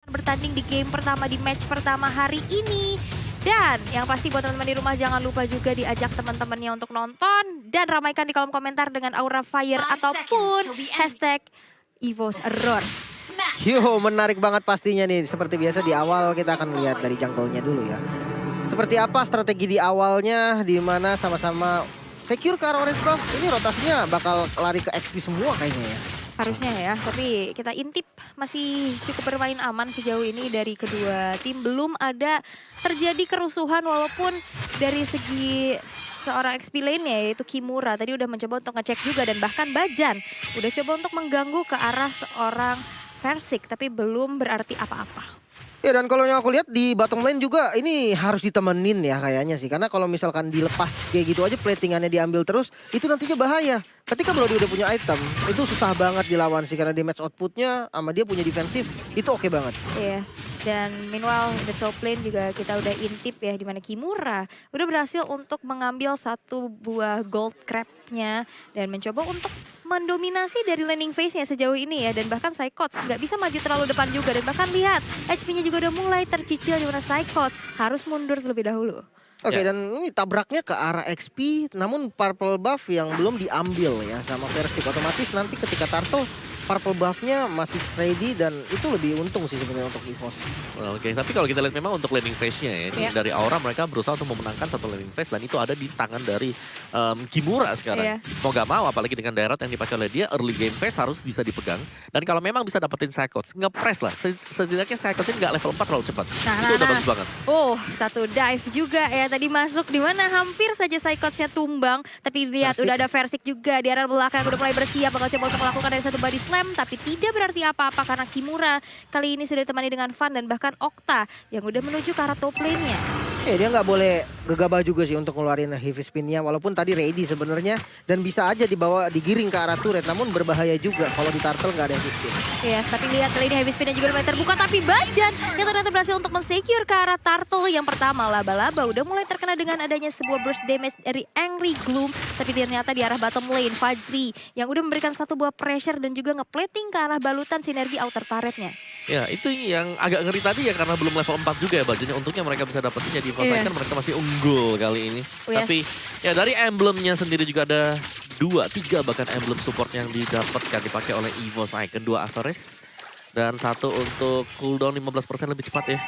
bertanding di game pertama, di match pertama hari ini. Dan yang pasti buat teman-teman di rumah jangan lupa juga diajak teman-temannya untuk nonton. Dan ramaikan di kolom komentar dengan Aura Fire ataupun hashtag Evos Roar. Yo, menarik banget pastinya nih. Seperti biasa di awal kita akan lihat dari jungle-nya dulu ya. Seperti apa strategi di awalnya, di mana sama-sama secure ke arah orange buff. Ini rotasinya bakal lari ke XP semua kayaknya ya. Harusnya ya, tapi kita intip masih cukup bermain aman sejauh ini dari kedua tim. Belum ada terjadi kerusuhan walaupun dari segi seorang XP lane-nya yaitu Kimura tadi udah mencoba untuk ngecek juga dan bahkan Bajan udah coba untuk mengganggu ke arah seorang Versik tapi belum berarti apa-apa. Ya dan kalau yang aku lihat di bottom lane juga ini harus ditemenin ya kayaknya sih. Karena kalau misalkan dilepas kayak gitu aja platingannya diambil terus itu nantinya bahaya. Ketika Brody udah punya item itu susah banget dilawan sih. Karena damage outputnya sama dia punya defensif itu oke banget. Iya. Dan meanwhile the top lane juga kita udah intip ya. Dimana Kimura udah berhasil untuk mengambil satu buah gold crab-nya. Dan mencoba untuk mendominasi dari landing phase-nya sejauh ini ya. Dan bahkan Psychots nggak bisa maju terlalu depan juga. Dan bahkan lihat HP-nya juga udah mulai tercicil di mana Psychots harus mundur terlebih dahulu. Oke, dan ini tabraknya ke arah XP, namun purple buff yang belum diambil ya sama Versik. Otomatis nanti ketika Turtle, purple buffnya masih ready dan itu lebih untung sih sebenarnya untuk EVOS. Oke, tapi kalau kita lihat memang untuk landing phase-nya ya, ini dari Aura mereka berusaha untuk memenangkan satu landing phase dan itu ada di tangan dari Kimura sekarang. Mau gak mau, apalagi dengan daerah yang dipakai oleh dia, early game phase harus bisa dipegang. Dan kalau memang bisa dapetin Psychots, nge-press lah. Setidaknya Psychots ini gak level 4 terlalu cepat. Itu udah bagus banget. Oh, satu dive juga ya tadi masuk di mana hampir saja Psychots-nya tumbang. Tapi lihat udah ada Versik juga di arah belakang udah mulai bersiap bakal coba untuk melakukan dari satu body slam. Tapi tidak berarti apa-apa karena Kimura kali ini sudah ditemani dengan Van dan bahkan Okta yang udah menuju ke arah top lane-nya. Dia nggak boleh gegabah juga sih untuk ngeluarin heavy spin-nya walaupun tadi ready sebenarnya dan bisa aja dibawa digiring ke arah turret namun berbahaya juga kalau di turtle nggak ada heavy spin. Yes, tapi lihat kali ini heavy spin-nya juga mulai terbuka tapi Bajan yang ternyata berhasil untuk men-secure ke arah turtle yang pertama. Laba-laba udah mulai terkena dengan adanya sebuah burst damage dari Angry Gloom tapi ternyata di arah bottom lane Fajri yang udah memberikan satu buah pressure dan juga ngeplating ke arah balutan sinergi outer turret-nya. Ya itu yang agak ngeri tadi ya karena belum level 4 juga ya Bajunya. Untungnya mereka bisa dapetin jadi kan mereka masih unggul kali ini. Tapi ya dari emblemnya sendiri juga ada 2, 3 bahkan emblem support yang didapatkan dipakai oleh EVOS Icon. 2 Avaris dan 1 untuk cooldown 15% lebih cepat ya.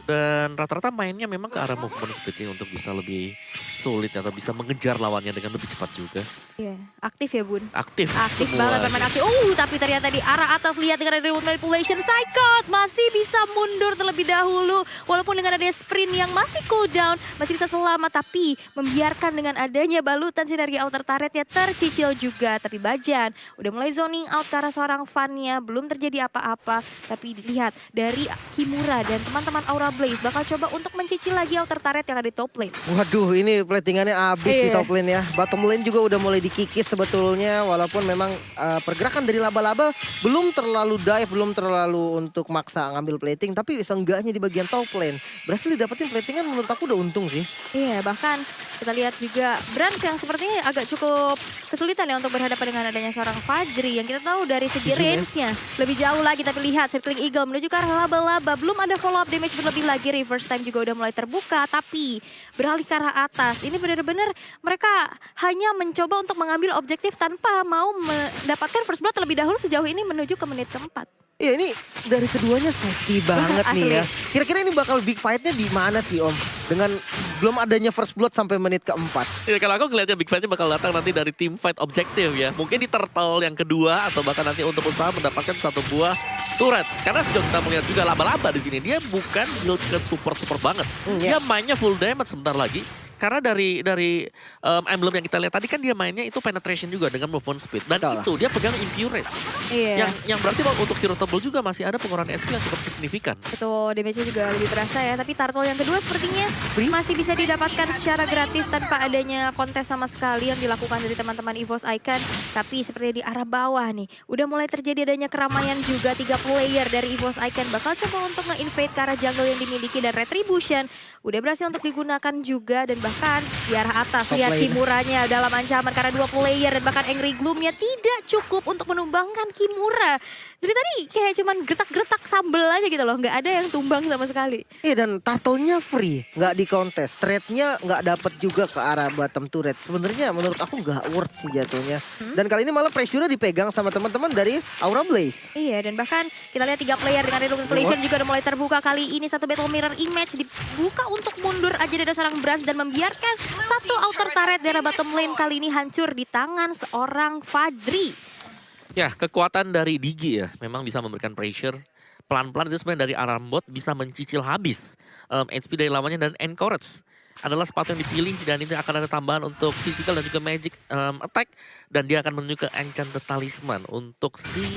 Dan rata-rata mainnya memang ke arah movement speed sih untuk bisa lebih sulit atau bisa mengejar lawannya dengan lebih cepat juga. Iya, aktif ya Bun? Aktif banget bermain aktif. Tapi ternyata di arah atas lihat dengan ada remote manipulation Psychots masih bisa mundur terlebih dahulu. Walaupun dengan adanya sprint yang masih cooldown, masih bisa selamat. Tapi membiarkan dengan adanya balutan sinergi outer turretnya tercicil juga. Tapi Bajan udah mulai zoning out ke arah seorang Van-nya. Belum terjadi apa-apa. Tapi lihat dari Kimura dan teman-teman Aura Blaze bakal coba untuk mencicil lagi outer turret yang ada di top lane. Waduh, ini platingannya habis di top lane ya. Bottom lane juga udah mulai dikikis sebetulnya. Walaupun memang pergerakan dari laba-laba belum terlalu dive, belum terlalu untuk maksa ngambil plating. Tapi seenggaknya di bagian top lane berhasil didapetin platingan menurut aku udah untung sih. Iya, bahkan kita lihat juga Brans yang sepertinya agak cukup kesulitan ya untuk berhadapan dengan adanya seorang Fajri. Yang kita tahu dari segi range-nya lebih jauh lagi. Tapi lihat Circling Eagle menuju ke arah laba-laba. Belum ada follow up damage berlebih lagi. Reverse time juga udah mulai terbuka. Tapi beralih ke arah atas. Ini benar-benar mereka hanya mencoba untuk mengambil objektif tanpa mau mendapatkan first blood terlebih dahulu sejauh ini menuju ke menit keempat. Iya, ini dari keduanya safety banget nih ya. Kira-kira ini bakal big fight-nya di mana sih Om? Dengan belum adanya first blood sampai menit keempat. Ya kalau aku ngeliatnya big fight-nya bakal datang nanti dari team fight objektif ya. Mungkin di turtle yang kedua atau bahkan nanti untuk usaha mendapatkan satu buah turret. Karena sudah kita melihat juga laba-laba di sini. Dia bukan build ke support banget. Dia mainnya full damage sebentar lagi. Karena dari emblem yang kita lihat tadi kan dia mainnya itu penetration juga dengan movement speed. Dan itu dia pegang impure rage. Yang berarti untuk hero tebel juga masih ada pengurangan HP yang cukup signifikan. Itu damage-nya juga lebih terasa ya. Tapi turtle yang kedua sepertinya masih bisa didapatkan secara gratis tanpa adanya kontes sama sekali yang dilakukan dari teman-teman EVOS Icon. Tapi seperti di arah bawah nih. Udah mulai terjadi adanya keramaian juga. 3 player dari EVOS Icon bakal coba untuk nge-invade ke arah jungle yang dimiliki. Dan Retribution udah berhasil untuk digunakan juga. Dan bahkan di arah atas Top lihat lane. Kimuranya dalam ancaman karena 2 player dan bahkan Angry Gloom-nya tidak cukup untuk menumbangkan Kimura. Dari tadi kayak cuman getak-getak sambel aja gitu loh, nggak ada yang tumbang sama sekali. Iya, dan turtle-nya free, nggak di kontes. Trade-nya nggak dapet juga ke arah bottom turret. Sebenarnya menurut aku nggak worth sih jatuhnya. Dan kali ini malah pressure-nya dipegang sama teman-teman dari Aura Blaze. Iya, dan bahkan kita lihat 3 player dengan Reload Inflation juga udah mulai terbuka. Kali ini satu Battle Mirror Image dibuka untuk mundur aja dari seorang Brans dan membiarkan satu outer turret dari bottom lane kali ini hancur di tangan seorang Fajri. Ya, kekuatan dari Digi ya memang bisa memberikan pressure. Pelan-pelan itu sebenarnya dari Arambot bisa mencicil habis HP dari lawannya, dan Encourage adalah sepatu yang dipilih dan ini akan ada tambahan untuk physical dan juga magic attack, dan dia akan menuju ke Enchanted Talisman untuk si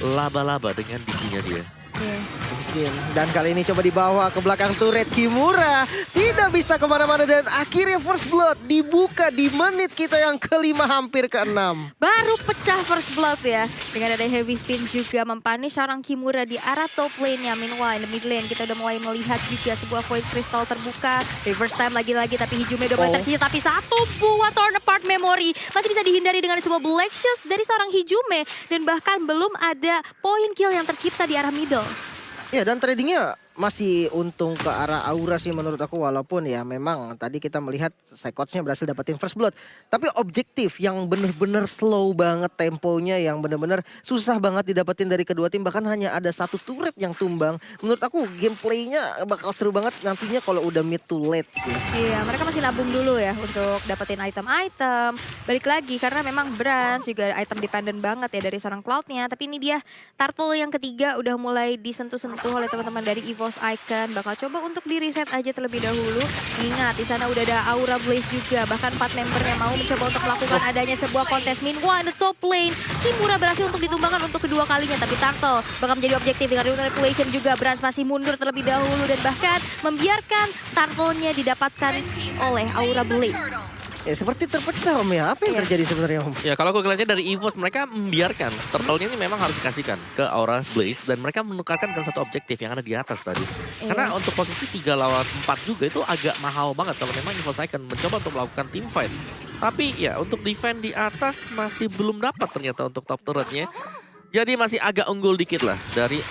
laba-laba dengan Diginya dia. Mungkin. Dan kali ini coba dibawa ke belakang turret. Kimura tidak bisa kemana-mana dan akhirnya first blood dibuka di menit kita yang kelima hampir ke-6. Baru pecah first blood ya. Dengan ada heavy spin juga mempunish seorang Kimura di arah top lane-nya. Meanwhile, di mid lane kita udah mulai melihat juga sebuah void crystal terbuka. Reverse time lagi-lagi tapi Hijume udah mulai tercicil. Tapi satu buah torn apart memory masih bisa dihindari dengan sebuah black shot dari seorang Hijume. Dan bahkan belum ada point kill yang tercipta di arah middle. Ya, dan tradingnya masih untung ke arah Aura sih menurut aku, walaupun ya memang tadi kita melihat Psychots-nya berhasil dapetin first blood. Tapi objektif yang bener-bener slow banget temponya, yang bener-bener susah banget didapetin dari kedua tim. Bahkan hanya ada satu turret yang tumbang. Menurut aku gameplaynya bakal seru banget nantinya kalau udah mid to late sih. Iya, mereka masih nabung dulu ya untuk dapetin item-item. Balik lagi karena memang Brans juga item dependent banget ya dari seorang Cloud-nya. Tapi ini dia turtle yang ketiga udah mulai disentuh-sentuh oleh teman-teman dari EVOS Icon. Bakal coba untuk di reset aja terlebih dahulu. Ingat di sana udah ada Aura Blaze juga. Bahkan 4 membernya mau mencoba untuk melakukan adanya sebuah kontes. Meanwhile the top lane Kimura berhasil untuk ditumbangkan untuk kedua kalinya. Tapi Turtle bakal menjadi objektif dengan Reload Manipulation juga. Brans masih mundur terlebih dahulu dan bahkan membiarkan Turtle-nya didapatkan oleh Aura Blaze. Ya seperti terpecah Om ya. Apa yang terjadi sebenarnya Om? Ya kalau aku ngeliatnya dari EVOS, mereka membiarkan turtle-nya ini memang harus dikasihkan ke Aura Blaze, dan mereka menukarkan dengan satu objektif yang ada di atas tadi. Karena untuk posisi 3 lawan 4 juga itu agak mahal banget kalau memang EVOS akan mencoba untuk melakukan team fight. Tapi ya untuk defend di atas masih belum dapat ternyata untuk top turret-nya. Jadi masih agak unggul dikit lah dari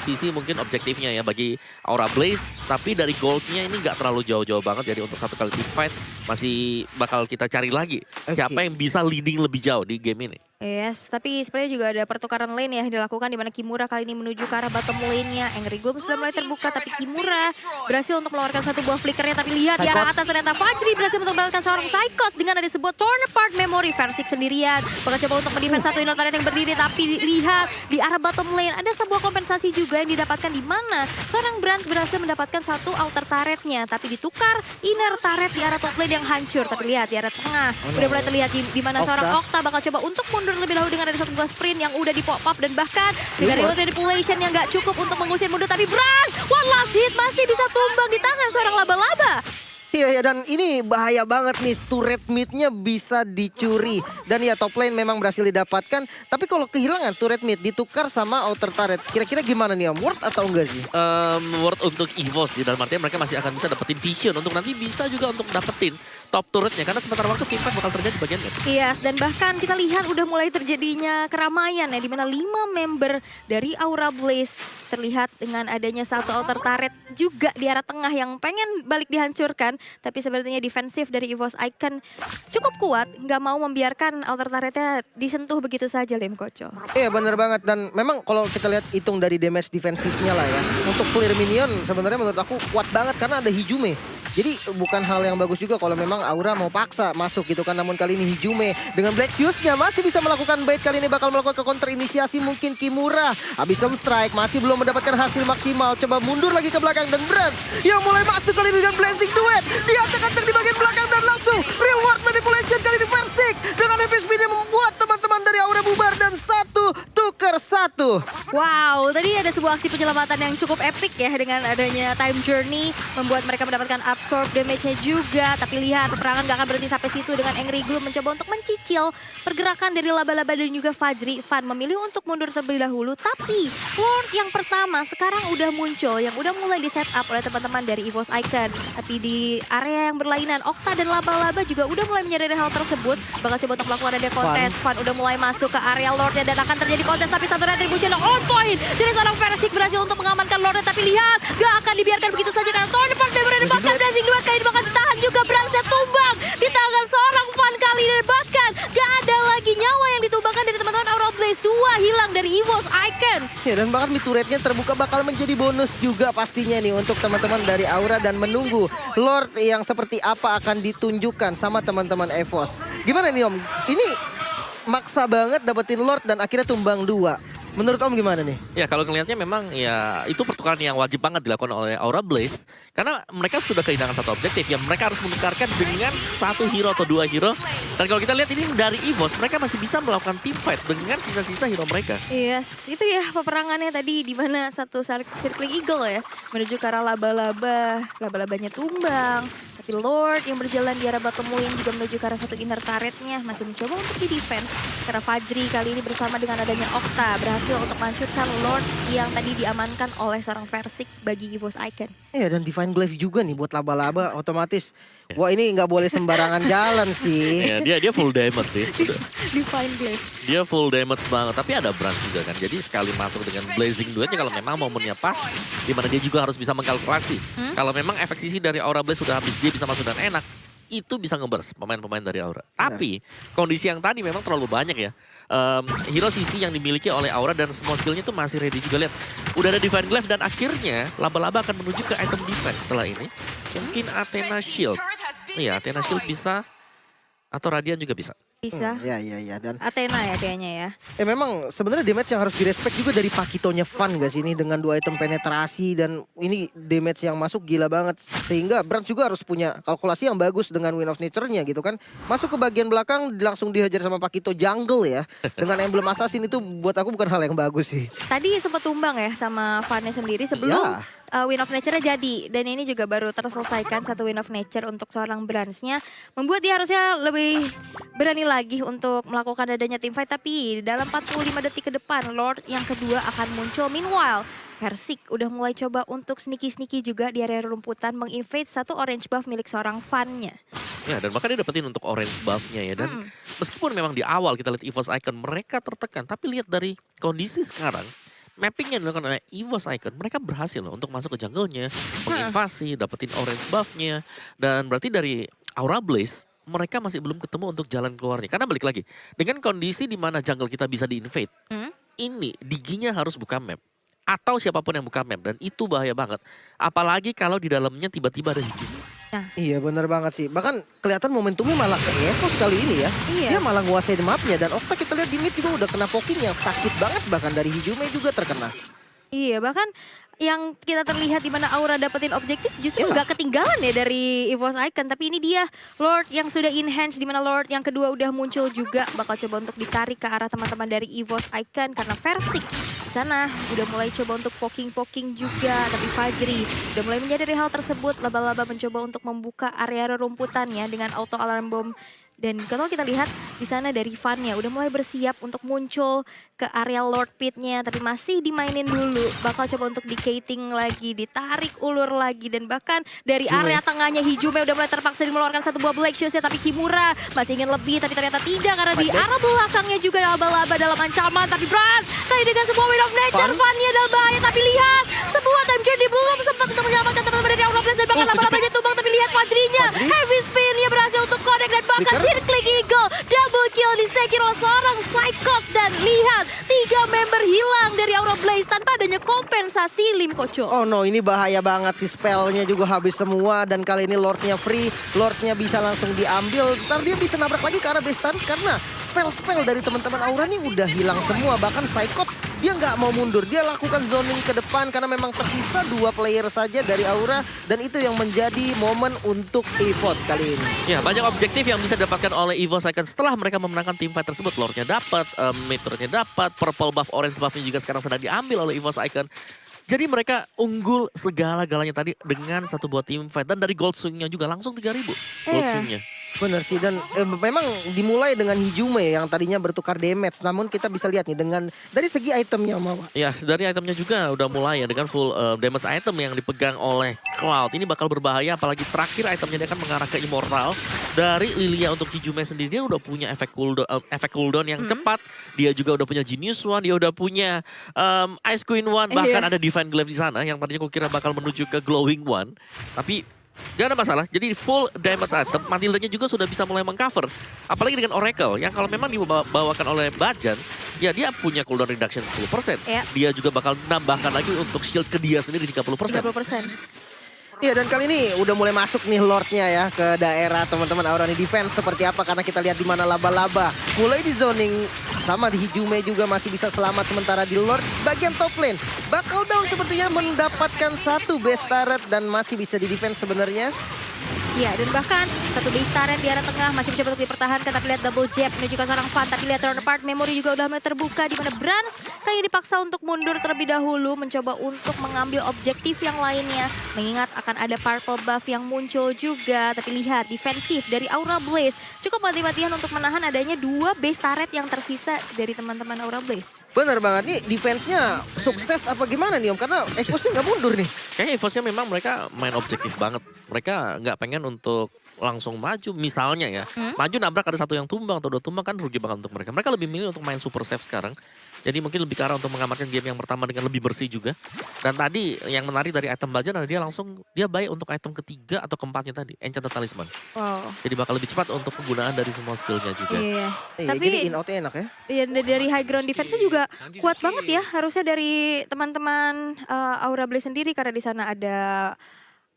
sisi mungkin objektifnya ya bagi Aura Blaze. Tapi dari goldnya ini nggak terlalu jauh-jauh banget. Jadi untuk satu kali team fight masih bakal kita cari lagi. Siapa yang bisa leading lebih jauh di game ini. Yes, tapi sebenarnya juga ada pertukaran lane ya dilakukan di mana Kimura kali ini menuju ke arah bottom lane-nya. Angry Gloom sudah mulai terbuka tapi Kimura berhasil untuk mengeluarkan satu buah flickernya. Tapi lihat di arah atas ternyata Fajri berhasil untuk membalaskan seorang Psychos dengan ada sebuah torn apart memory. Versik sendirian bakal coba untuk mendefend satu inner turret yang berdiri, tapi lihat di arah bottom lane ada sebuah kompensasi juga yang didapatkan di mana seorang Brans berhasil mendapatkan satu outer turretnya, tapi ditukar inner turret di arah top lane yang hancur. Tapi lihat di arah tengah udah mulai terlihat di mana seorang Okta bakal coba untuk mundur lebih dahulu dengan ada satu buah sprint yang udah di pop up dan bahkan dengan remote manipulation yang gak cukup untuk mengusir mundur. Tapi Brans one last hit masih bisa tumbang di tangan seorang laba-laba. Iya ya, dan ini bahaya banget nih, turret mid-nya bisa dicuri. Dan ya top lane memang berhasil didapatkan. Tapi kalau kehilangan turret mid ditukar sama outer turret, kira-kira gimana nih Om? Worth atau enggak sih? Worth untuk EVOS di dalam artian mereka masih akan bisa dapetin vision untuk nanti bisa juga untuk dapetin top turretnya. Karena sebentar waktu team fight bakal terjadi bagian mid. Yes, dan bahkan kita lihat udah mulai terjadinya keramaian ya, di mana 5 member dari Aura Blaze terlihat dengan adanya satu outer turret juga di arah tengah yang pengen balik dihancurkan. Tapi sebenarnya defensif dari EVOS Icon cukup kuat, nggak mau membiarkan outer turretnya disentuh begitu saja Lem Koco. Iya bener banget, dan memang kalau kita lihat hitung dari damage defensifnya lah ya, untuk clear minion sebenarnya menurut aku kuat banget karena ada Hijume. Jadi bukan hal yang bagus juga kalau memang Aura mau paksa masuk gitu kan. Namun kali ini Hijume dengan Black Fuse-nya masih bisa melakukan bait. Kali ini bakal melakukan ke counter inisiasi mungkin Kimura. Habis strike masih belum mendapatkan hasil maksimal. Coba mundur lagi ke belakang dan Brans yang mulai masuk kali ini dengan Blazing Duet. Diacak-acak di bagian belakang dan langsung reward manipulation kali ini Versik. Dengan epic speed yang membuat teman-teman dari Aura bubar dan satu tuker nomor 1. Wow, tadi ada sebuah aksi penyelamatan yang cukup epic ya dengan adanya time journey membuat mereka mendapatkan absorb damage-nya juga. Tapi lihat, peperangan gak akan berhenti sampai situ dengan Angry Gloom mencoba untuk mencicil pergerakan dari laba-laba dan juga Fajri. Fan memilih untuk mundur terlebih dahulu, tapi Lord yang pertama sekarang udah muncul, yang udah mulai di setup oleh teman-teman dari EVOS Icon. Tapi di area yang berlainan, Okta dan laba-laba juga udah mulai menyadari hal tersebut. Bakal coba untuk melakukan ada kontes. Fan udah mulai masuk ke area Lordnya dan akan terjadi kontes, tapi satu retribution on point dari seorang Versik berhasil untuk mengamankan Lordnya, tapi lihat gak akan dibiarkan begitu saja karena Thornford member dan bahkan Blazing Duet kali ini bakal ditahan juga, berhasil tumbang di tangan seorang Fan kali ini, bahkan gak ada lagi nyawa yang ditumbangkan dari teman-teman Aura Blaze. 2 hilang dari EVOS Icon. Ya, dan bahkan mid turretnya terbuka bakal menjadi bonus juga pastinya nih untuk teman-teman dari Aura dan menunggu Lord yang seperti apa akan ditunjukkan sama teman-teman EVOS. Gimana nih Om? Ini maksa banget dapetin Lord dan akhirnya tumbang 2. Menurut Om gimana nih? Ya kalau ngelihatnya memang ya itu pertukaran yang wajib banget dilakukan oleh Aura Blaze. Karena mereka sudah kehilangan satu objektif yang mereka harus menukarkan dengan 1 hero atau 2 hero. Dan kalau kita lihat ini dari EVOS, mereka masih bisa melakukan team fight dengan sisa-sisa hero mereka. Iya, itu ya peperangannya tadi di mana satu circling eagle ya menuju ke arah laba-laba. Laba-labanya tumbang. Tapi Lord yang berjalan di arah bottom lane juga menuju ke arah satu inner turretnya masih mencoba untuk di defense. Karena Fajri kali ini bersama dengan adanya Okta berhasil untuk menghancurkan Lord yang tadi diamankan oleh seorang Versik bagi EVOS Icon. Iya, dan Divine Glaive juga nih buat laba-laba otomatis. Wah, ini nggak boleh sembarangan jalan sih. Ya, dia full damage sih. Divine Glaive. Dia full damage banget, tapi ada Brand juga kan. Jadi sekali masuk dengan Blazing Duetnya kalau memang momennya pas, dimana dia juga harus bisa mengkalkulasi. Kalau memang efek sisi dari Aura Blaze sudah habis, dia bisa masuk dan enak, itu bisa ngebers pemain-pemain dari Aura. Tapi kondisi yang tadi memang terlalu banyak ya. Hero sisi yang dimiliki oleh Aura dan semua skillnya itu masih ready juga. Lihat, udah ada Divine Glaive dan akhirnya laba-laba akan menuju ke item defense setelah ini. Mungkin Athena Shield. Iya, Athena Shield bisa. Atau Radiant juga bisa. Bisa. Ya. Dan Athena ya kayaknya ya. memang sebenarnya damage yang harus direspek juga dari Pakitonya Fan gak sih ini dengan 2 item penetrasi dan ini damage yang masuk gila banget sehingga Brand juga harus punya kalkulasi yang bagus dengan Wind of Nature-nya gitu kan. Masuk ke bagian belakang langsung dihajar sama Pakito jungle ya. Dengan emblem assassin itu buat aku bukan hal yang bagus sih. Tadi sempat tumbang ya sama Fan-nya sendiri sebelum Wind of Nature-nya jadi. Dan ini juga baru terselesaikan satu Wind of Nature untuk seorang Brands-nya. Membuat dia harusnya lebih berani lagi untuk melakukan adanya team fight. Tapi dalam 45 detik ke depan Lord yang kedua akan muncul. Meanwhile Versik udah mulai coba untuk sneaky-sneaky juga di area rumputan menginvade satu orange buff milik seorang Fan-nya. Ya, dan bahkan dia dapetin untuk orange buff-nya ya. Dan meskipun memang di awal kita lihat EVOS Icon mereka tertekan. Tapi lihat dari kondisi sekarang, mapping yang dilakukan oleh EVOS Icon, mereka berhasil loh untuk masuk ke jungle-nya, menginvasi, dapetin orange buff-nya. Dan berarti dari Aura Blaze, mereka masih belum ketemu untuk jalan keluarnya. Karena balik lagi, dengan kondisi di mana jungle kita bisa di-invade, ini Diginya harus buka map. Atau siapapun yang buka map, dan itu bahaya banget. Apalagi kalau di dalamnya tiba-tiba ada Hijau. Iya benar banget sih. Bahkan kelihatan momentumnya malah ke EVOS kali ini ya. Iya. Dia malah nguasain mapnya dan Okta kita lihat di mid juga udah kena poking yang sakit banget, bahkan dari Hijume juga terkena. Iya, bahkan yang kita terlihat di mana Aura dapetin objektif justru nggak ketinggalan ya dari EVOS Icon. Tapi ini dia Lord yang sudah enhance, di mana Lord yang kedua udah muncul juga. Bakal coba untuk ditarik ke arah teman-teman dari EVOS Icon karena Versik di sana udah mulai coba untuk poking-poking juga. Tapi Fajri udah mulai menyadari hal tersebut. Laba-laba mencoba untuk membuka area rerumputannya dengan auto alarm bomb. Dan kalau kita lihat di sana dari Fan-nya udah mulai bersiap untuk muncul ke area Lord Pit-nya. Tapi masih dimainin dulu. Bakal coba untuk di-gating lagi, ditarik ulur lagi. Dan bahkan dari area tengahnya Hijume udah mulai terpaksa mengeluarkan satu buah Black Shoes-nya. Tapi Kimura masih ingin lebih, tapi ternyata tidak. Karena di arah belakangnya juga laba-laba dalam ancaman. Tapi Brand tadi dengan sebuah Wind of Nature, Fan-nya dalam bahaya. Tapi lihat, sebuah time journey belum sempat untuk menyelamatkan teman-teman dari Aura Blaze. Dan bahkan laba-labanya tumbang, tapi lihat Fajrinya. Heavy spin-nya berhasil untuk connect dan bahkan Circling Eagle, double kill disekin oleh seorang Psychot. Dan lihat, 3 member hilang dari Aura Blaze tanpa adanya kompensasi Lim Koco. Oh no, ini bahaya banget sih, spellnya juga habis semua. Dan kali ini Lordnya free, Lordnya bisa langsung diambil. Ntar dia bisa nabrak lagi ke arah base tadi karena spell-spell dari teman-teman Aura nih udah hilang semua. Bahkan Psychot dia nggak mau mundur. Dia lakukan zoning ke depan karena memang tersisa 2 player saja dari Aura. Dan itu yang menjadi momen untuk EVOS kali ini. Ya, banyak objektif yang bisa didapatkan oleh EVOS Icon setelah mereka memenangkan tim fight tersebut. Lordnya dapat, mid-turretnya dapat, purple buff, orange buffnya juga sekarang sedang diambil oleh EVOS Icon. Jadi mereka unggul segala-galanya tadi dengan satu buah tim fight. Dan dari gold swing-nya juga langsung 3.000 gold swing-nya. Benar sih, dan memang dimulai dengan Hijume yang tadinya bertukar damage. Namun kita bisa lihat nih dengan dari segi itemnya Mama. Ya, dari itemnya juga udah mulai ya dengan full damage item yang dipegang oleh Cloud. Ini bakal berbahaya apalagi terakhir itemnya dia akan mengarah ke Immortal. Dari Lilia untuk Hijume sendiri dia udah punya efek cooldown yang cepat. Dia juga udah punya Genius One, dia udah punya Ice Queen One, bahkan ada Divine Glaive di sana yang tadinya aku kira bakal menuju ke Glowing One. Tapi gak ada masalah, jadi full damage item, Matildanya juga sudah bisa mulai mengcover. Apalagi dengan Oracle, yang kalau memang dibawakan oleh Bajan, ya dia punya cooldown reduction 10%. Dia juga bakal nambahkan lagi untuk shield ke dia sendiri 30%. Iya, dan kali ini udah mulai masuk nih Lordnya ya ke daerah teman-teman Aura nih. Defense seperti apa, karena kita lihat di mana laba-laba mulai di zoning. Sama di Hijume juga masih bisa selamat, sementara di Lord bagian top lane bakal down sepertinya mendapatkan satu base turret dan masih bisa di defense sebenarnya. Ya, dan bahkan satu base turret di arah tengah masih mencoba untuk dipertahankan, tapi lihat double jab menuju ke seorang Fan. Tapi lihat roundabout memory juga udah mulai terbuka, di mana Brans kayak dipaksa untuk mundur terlebih dahulu, mencoba untuk mengambil objektif yang lainnya. Mengingat akan ada purple buff yang muncul juga, tapi lihat defensif dari Aura Blaze cukup mati-matian untuk menahan adanya 2 base turret yang tersisa dari teman-teman Aura Blaze. Bener banget nih, defense-nya sukses apa gimana nih Om? Karena EVOS-nya nggak mundur nih. Kayaknya EVOS-nya memang mereka main objektif banget. Mereka nggak pengen untuk langsung maju, misalnya ya. Maju nabrak ada satu yang tumbang atau 2 tumbang kan rugi banget untuk mereka. Mereka lebih milih untuk main super safe sekarang. Jadi mungkin lebih ke arah untuk mengamankan game yang pertama dengan lebih bersih juga. Dan tadi yang menarik dari item Bajan adalah dia baik untuk item ketiga atau keempatnya tadi, Enchanted Talisman. Wow. Jadi bakal lebih cepat untuk penggunaan dari semua skillnya juga. Iya. Tapi jadi in-out-nya enak ya. Iya, dari high ground defense-nya juga kuat banget ya. Harusnya dari teman-teman Aura Blaze sendiri, karena di sana ada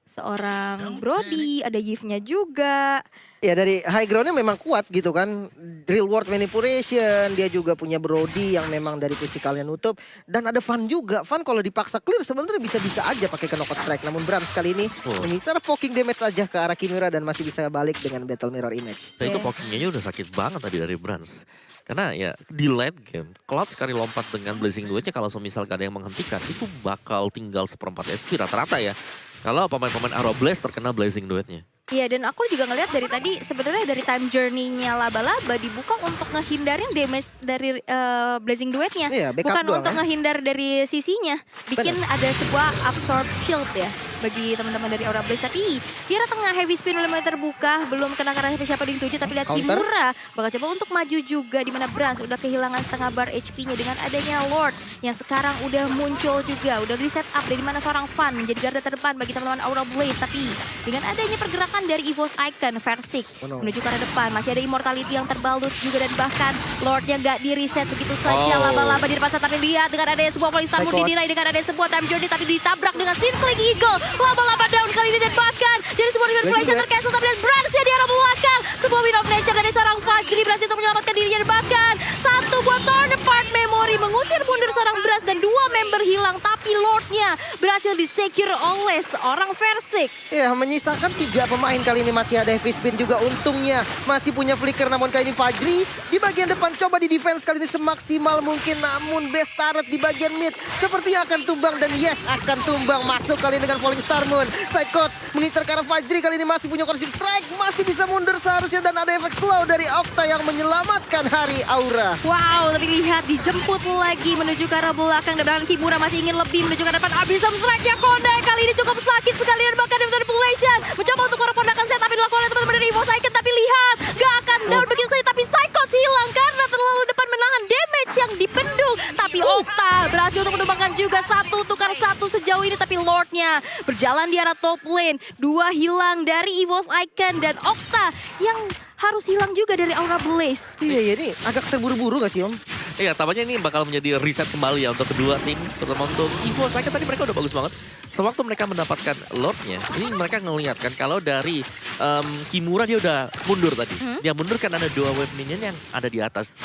seorang Brody, ada Yves-nya juga. Ya dari high ground-nya memang kuat gitu kan. Real world manipulation, dia juga punya Brody yang memang dari physical-nya nutup. Dan ada Fan juga. Fan kalau dipaksa clear sebenarnya bisa-bisa aja pakai knockout strike. Namun Brans kali ini mengisar poking damage aja ke arah Kimura dan masih bisa balik dengan Battle Mirror Image. Nah itu pokingnya udah sakit banget tadi dari Brans. Karena ya di late game, Cloud sekali lompat dengan Blazing Duetnya kalau semisal gak ada yang menghentikan, itu bakal tinggal 1/4 SP rata-rata ya. Kalau pemain-pemain Aura Blaze terkena Blazing Duetnya. Iya, dan aku juga ngeliat dari tadi sebenarnya dari time journey-nya laba-laba dibuka untuk ngehindarin damage dari Blazing Duetnya. Iya, bukan untuk ngehindar dari sisinya. Bikin ada sebuah absorb shield ya bagi teman-teman dari Aura Blaze. Tapi di arah tengah heavy spin mulai terbuka, belum kena karena siapa di 7, tapi lihat Kimura bakal coba untuk maju juga, di mana Brans udah kehilangan setengah bar HP-nya dengan adanya Lord yang sekarang udah muncul juga, udah di set up dari mana seorang Fan menjadi garda terdepan bagi teman-teman Aura Blaze. Tapi dengan adanya pergerakan dari EVOS Icon Versik menuju ke arah depan, masih ada immortality yang terbalut juga, dan bahkan Lordnya gak di reset begitu saja. Laba-laba di depan, tapi lihat dengan adanya sebuah Polistar dinilai dengan adanya sebuah time journey, tapi ditabrak dengan Circling Eagle. Laba-laba down kali ini, dan bahkan jadi sebuah manipulation tercancel, tapi lihat Bransnya di arah belakang. Sebuah win of nature dari seorang Fajri, berhasil untuk menyelamatkan dirinya, dan bahkan satu buat turn apart memory mengusir mundur seorang Brans dan 2 member hilang, tapi Lordnya berhasil di-secure oleh seorang Versik. Ya, menyisakan 3 pemain kali ini, masih ada heavy spin juga untungnya. Masih punya flicker, namun kali ini Fajri di bagian depan coba di defense kali ini semaksimal mungkin. Namun best turret di bagian mid sepertinya akan tumbang, dan yes akan tumbang. Masuk kali ini dengan Falling Star Moon. Psychot mengincar ke arah Fajri, kali ini masih punya Corrosive Strike. Masih bisa mundur seharusnya, dan ada efek slow dari Okta yang menyelamatkan hari Aura. Wow, tapi lihat dijemput lagi menuju ke arah belakang, dan Kimura masih ingin lebih menuju ke arah depan. Abyssal Strike-nya Kondai kali ini cukup sakit sekali, dan bahkan di manipulation mencoba untuk mereponakan set, tapi dilakukan oleh teman-teman dari EVOS Icon. Tapi lihat, gak akan down begitu saja, tapi Psychot hilang karena terlalu depan menahan damage yang dipendung. Tapi Okta berhasil untuk menumbangkan juga, 1 tukar 1 sejauh ini, tapi Lordnya berjalan di arah top lane. 2 hilang dari EVOS Icon, dan Okta yang harus hilang juga dari Aura Blaze. Iya, ini agak terburu-buru gak sih Om? Iya, tampaknya ini bakal menjadi reset kembali ya untuk kedua tim, terutama untuk EVOS. Mereka tadi mereka udah bagus banget. Sewaktu mereka mendapatkan Lordnya, ini mereka ngelihat kan kalau dari Kimura dia udah mundur tadi. Dia mundur kan ada 2 wave minion yang ada di atas.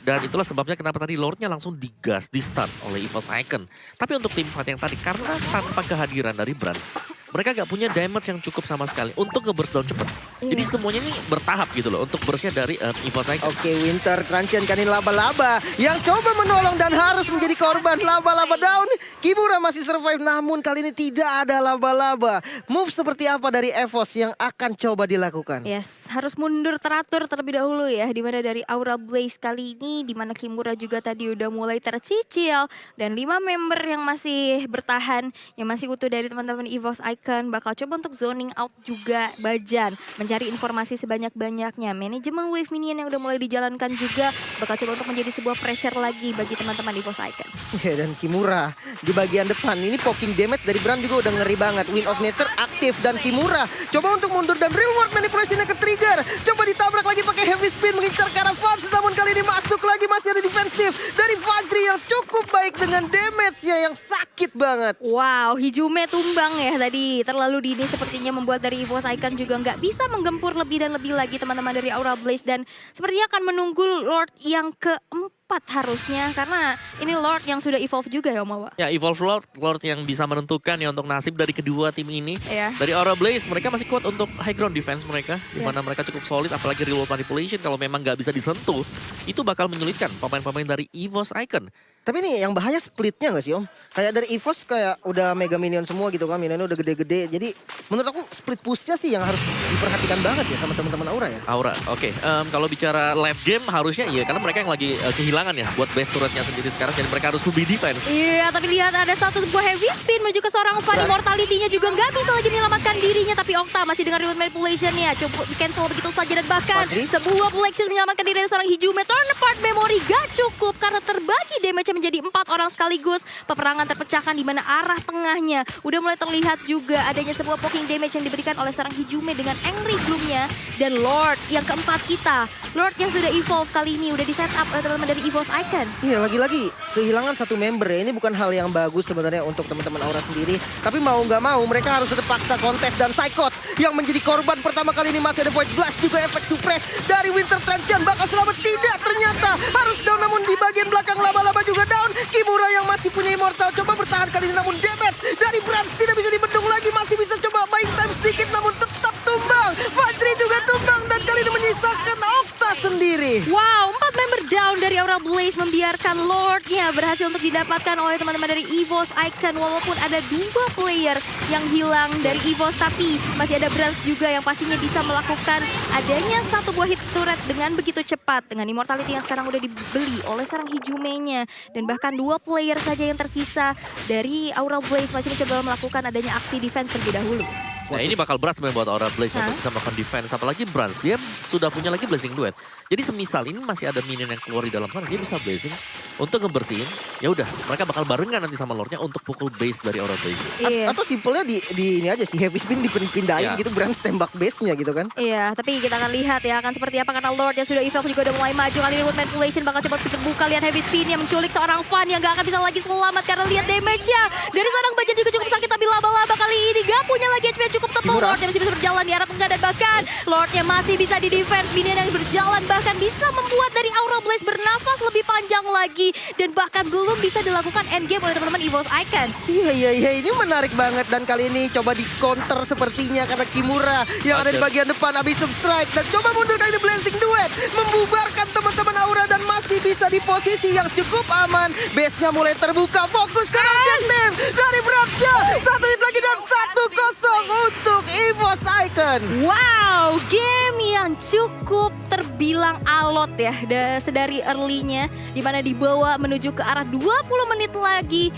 Dan itulah sebabnya kenapa tadi Lordnya langsung digas, di stun oleh EVOS Icon. Tapi untuk tim fight yang tadi, karena tanpa kehadiran dari Brans, mereka gak punya damage yang cukup sama sekali untuk nge-burst down cepet. Jadi semuanya ini bertahap gitu loh untuk burstnya dari EVOS Icon. Oke, Winter Crunchian kanin laba-laba yang coba menolong dan harus menjadi korban. Laba-laba down, Kimura masih survive namun kali ini tidak ada laba-laba. Move seperti apa dari EVOS yang akan coba dilakukan? Yes, harus mundur teratur terlebih dahulu ya. Dimana dari Aura Blaze kali ini, dimana Kimura juga tadi udah mulai tercicil. Dan 5 member yang masih bertahan, yang masih utuh dari teman-teman EVOS Icon bakal coba untuk zoning out juga Bajan. Mencari informasi sebanyak-banyaknya. Manajemen wave minion yang udah mulai dijalankan juga bakal coba untuk menjadi sebuah pressure lagi bagi teman-teman EVOS Icon. Ya, dan Kimura di bagian depan ini poking damage dari Brand juga udah ngeri banget. Wind of Nether aktif dan Kimura coba untuk mundur dan real world manipulation-nya ke trigger. Coba ditabrak lagi pakai heavy spin mengincar ke arah Vance, namun kali ini masuk lagi, masih ada defensif dari Fadri yang cukup baik dengan damage-nya yang sakit banget. Wow, Hijume tumbang ya tadi. Terlalu dini sepertinya membuat dari EVOS Icon juga nggak bisa menggempur lebih dan lebih lagi teman-teman dari Aura Blaze. Dan sepertinya akan menunggu Lord yang keempat harusnya. Karena ini Lord yang sudah evolve juga ya Om Awa. Ya, evolve Lord yang bisa menentukan ya untuk nasib dari kedua tim ini. Iya. Dari Aura Blaze, mereka masih kuat untuk high ground defense mereka. Di mana mereka cukup solid, apalagi real world manipulation. Kalau memang nggak bisa disentuh, itu bakal menyulitkan pemain-pemain dari EVOS Icon. Tapi nih yang bahaya splitnya gak sih Om? Kayak dari EVOS kayak udah mega minion semua gitu kan, minionnya udah gede-gede. Jadi menurut aku split pushnya sih yang harus diperhatikan banget ya sama teman-teman Aura ya. Aura, oke. Kalau bicara late game harusnya iya, karena mereka yang lagi kehilangan ya buat base turretnya sendiri sekarang. Jadi mereka harus lebih defense. Iya, tapi lihat ada satu sebuah heavy spin menuju ke seorang Fan. Immortality-nya juga nggak bisa lagi menyelamatkan dirinya. Tapi Okta masih dengan reward manipulation-nya. Coba di cancel begitu saja dan bahkan sebuah collection menyelamatkan diri dari seorang Hijume. Turn apart memory gak cukup karena terbagi damage-nya menjadi 4 orang sekaligus. Peperangan terpecahkan di mana arah tengahnya udah mulai terlihat juga adanya sebuah poking damage yang diberikan oleh seorang Hijume dengan Angry Gloom-nya. Dan Lord yang keempat kita, Lord yang sudah evolve kali ini udah di setup oleh teman-teman dari EVOS Icon. Iya, lagi-lagi kehilangan satu member ya. Ini bukan hal yang bagus sebenarnya untuk teman-teman Aura sendiri. Tapi mau nggak mau mereka harus tetap paksa kontes. Dan Psychot yang menjadi korban pertama kali ini masih ada Void Blast juga efek suppress dari Winter Tension. Bakal selamat tidak, ternyata harus down namun di bagian belakang laba-laba juga down. Kimura yang masih punya immortal coba bertahan kali ini namun damage dari Brand tidak bisa dibendung lagi. Masih bisa coba buying time sedikit namun tetap tumbang. Fadri juga tumbang dan kali ini menyisakan Okta sendiri. Wow, 4 member down dari Aura Blaze membiarkan Lordnya berhasil untuk didapatkan oleh teman-teman dari EVOS Icon. Walaupun ada 2 player yang hilang dari EVOS, tapi masih ada Brans juga yang pastinya bisa melakukan adanya satu buah hit turret dengan begitu cepat. Dengan immortality yang sekarang udah dibeli oleh seorang Hijume-nya. Dan bahkan 2 player saja yang tersisa dari Aura Blaze masih mencoba melakukan adanya aksi defense terlebih dahulu. Nah ini bakal berat sebenarnya buat Aura Blaze untuk bisa melakukan defense. Apalagi Brans, dia sudah punya lagi Blazing Duet. Jadi semisal ini masih ada minion yang keluar di dalam sana, dia bisa Blazing untuk ngebersihin. Ya udah, mereka bakal barengan nanti sama Lordnya untuk pukul base dari Aura Blaze. Iya. Atau simpelnya di ini aja sih, heavy spin dipindahin gitu, Brand tembak base-nya gitu kan. Iya, tapi kita akan lihat ya akan seperti apa karena Lord yang sudah evolve juga udah mulai maju. Kali ini Wood Manipulation bakal coba terbuka. Lihat heavy spin yang menculik seorang Fan yang gak akan bisa lagi selamat karena lihat damage-nya dari seorang Bajan juga cukup sakit. Tapi laba-laba kali ini gak punya lagi HP yang cukup tebal. Lord yang masih bisa berjalan di arah tengah dan bahkan Lordnya masih bisa di defense. Minion yang berjalan bahkan bisa membuat dari Aura Blaze bernafas lebih panjang lagi dan bahkan belum bisa dilakukan endgame oleh teman-teman EVOS Icon. Iya, ini menarik banget dan kali ini coba di counter sepertinya karena Kimura yang ada di bagian depan Abyssal Strike dan coba mundur kali ini Blazing Duet membubarkan teman-teman Aura dan masih bisa di posisi yang cukup aman. Base-nya mulai terbuka, fokus ke objektif dari Brapsya. 1 hit lagi dan 1-0 untuk EVOS Icon. Wow, game yang cukup terbilang alot ya sedari early-nya di mana dibawa menuju ke arah 20 menit lagi.